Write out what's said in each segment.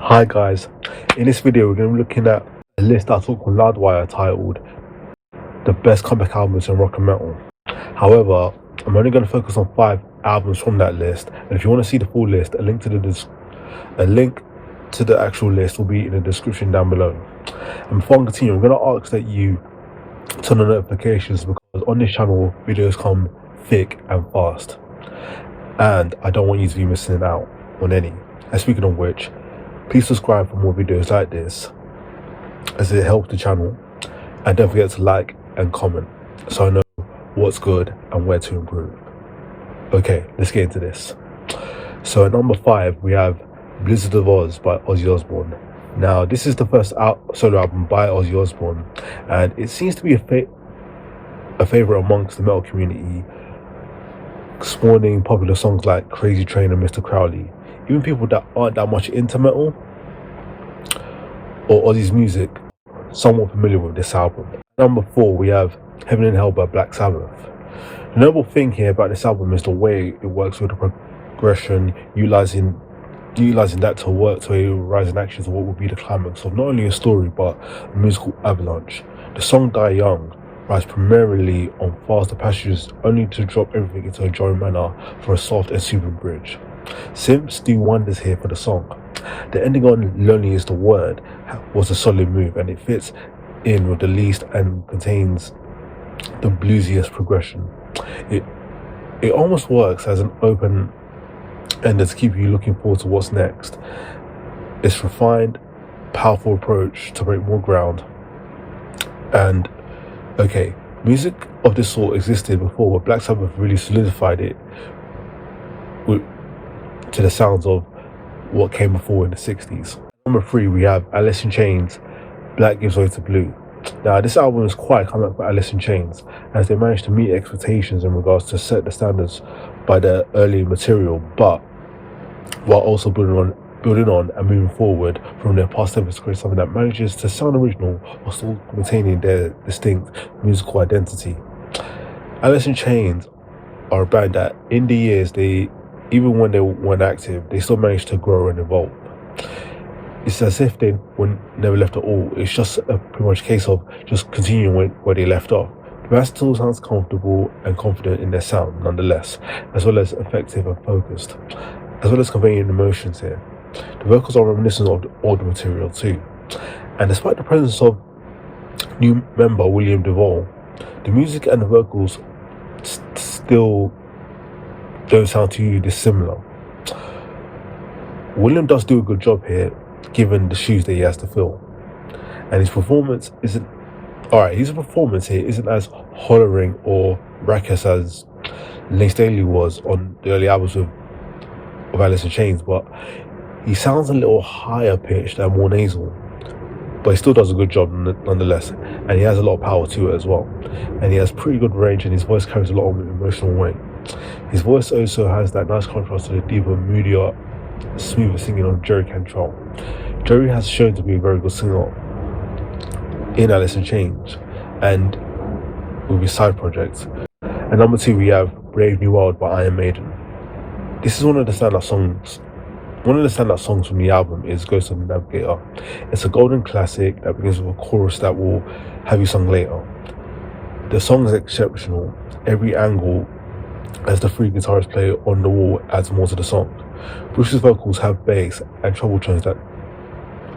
Hi guys, in this video we're going to be looking at a list I took on Loudwire titled The Best Comeback Albums in Rock and Metal. However, I'm only going to focus on 5 albums from that list, and if you want to see the full list, a link to the actual list will be in the description down below. And before I continue, I'm going to ask that you turn on notifications because on this channel videos come thick and fast, and I don't want you to be missing out on any. And speaking of which, please subscribe for more videos like this as it helps the channel, and don't forget to like and comment so I know what's good and where to improve. Okay, let's get into this. So at number 5 we have Blizzard of Oz by Ozzy Osbourne. Now this is the first solo album by Ozzy Osbourne, and it seems to be a favorite amongst the metal community, spawning popular songs like Crazy Train and Mr. Crowley. Even people that aren't that much into metal or Ozzy's music somewhat familiar with this album. Number 4 we have Heaven and Hell by Black Sabbath. The notable thing here about this album is the way it works with the progression, utilizing that to work to a rising action to what would be the climax of not only a story but a musical avalanche. The song Die Young rides primarily on faster passages, only to drop everything into a jarring manner for a soft and soothing bridge. Synths do wonders here for the song. The ending on Lonely Is the Word was a solid move, and it fits in with the least and contains the bluesiest progression. It almost works as an open ender to keep you looking forward to what's next. It's refined, powerful approach to break more ground. And okay, music of this sort existed before, but Black Sabbath really solidified it to the sounds of what came before in the 60s. Number 3 we have Alice in Chains, Black Gives Way to Blue. Now this album is quite a comeback for Alice in Chains, as they managed to meet expectations in regards to set the standards by their early material, but while also building on and moving forward from their past efforts to create something that manages to sound original while still maintaining their distinct musical identity. Alice in Chains are a band that in the years, even when they weren't active, they still managed to grow and evolve. It's as if they were never left at all. It's just a pretty much case of just continuing where they left off. The band still sounds comfortable and confident in their sound nonetheless, as well as effective and focused, as well as conveying emotions here. The vocals are reminiscent of the older material too. And despite the presence of new member William DeVoe, the music and the vocals still don't sound too dissimilar. William does do a good job here, given the shoes that he has to fill, and his performance here isn't as hollering or raucous as Lane Staley was on the early albums of Alice in Chains, but he sounds a little higher pitched and more nasal, but he still does a good job nonetheless, and he has a lot of power to it as well, and he has pretty good range, and his voice carries a lot of emotional weight. His voice also has that nice contrast to the deeper, moodier, smoother singing of Jerry Cantrell. Jerry has shown to be a very good singer in Alice in Chains and with his side projects. And number 2 we have Brave New World by Iron Maiden. This is one of the standout songs from the album is Ghost of the Navigator. It's a golden classic that begins with a chorus that will have you sung later. The song is exceptional. Every angle as the 3 guitarists play on the wall adds more to the song. Bruce's vocals have bass and treble tones that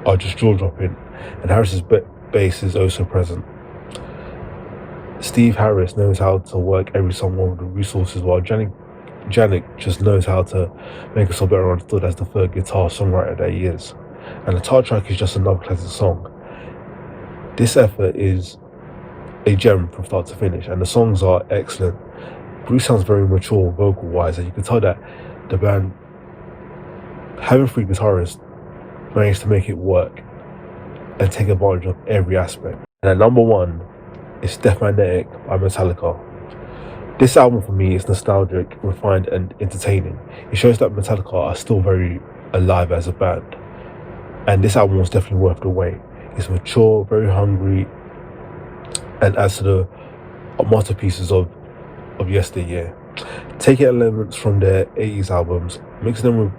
are just jaw-dropping, and Harris's bass is also present. Steve Harris knows how to work every song with the resources, while Janik just knows how to make a song better understood as the third guitar songwriter that he is. And the title track is just another classic song. This effort is a gem from start to finish, and the songs are excellent. Bruce sounds very mature vocal-wise, and you can tell that the band, having 3 guitarists, managed to make it work and take advantage of every aspect. And at number 1 is Death Magnetic by Metallica. This album for me is nostalgic, refined and entertaining. It shows that Metallica are still very alive as a band, and this album was definitely worth the wait. It's mature, very hungry, and adds to the masterpieces of yesteryear. Taking elements from their 80s albums, mixing them with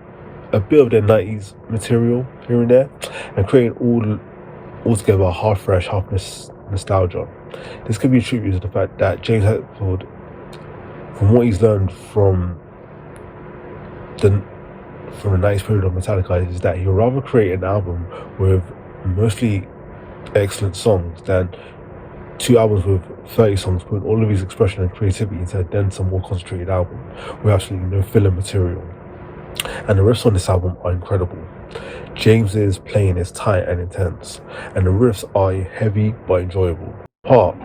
a bit of their 90s material here and there, and creating all together half fresh, half nostalgia. This could be attributed to the fact that James Hetfield, from what he's learned the from the 90s period of Metallica, is that he would rather create an album with mostly excellent songs than two albums with 30 songs, putting all of his expression and creativity into a denser, more concentrated album with absolutely no filler material. And the riffs on this album are incredible. James's playing is tight and intense, and the riffs are heavy but enjoyable. Part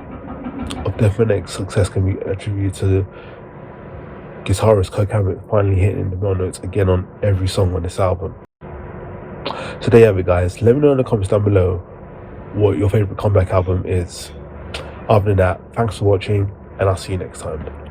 of Definite's success can be attributed to the guitarist Kirk Hammett finally hitting the male notes again on every song on this album. So there you have it, guys. Let me know in the comments down below what your favorite comeback album is. Other than that, thanks for watching, and I'll see you next time.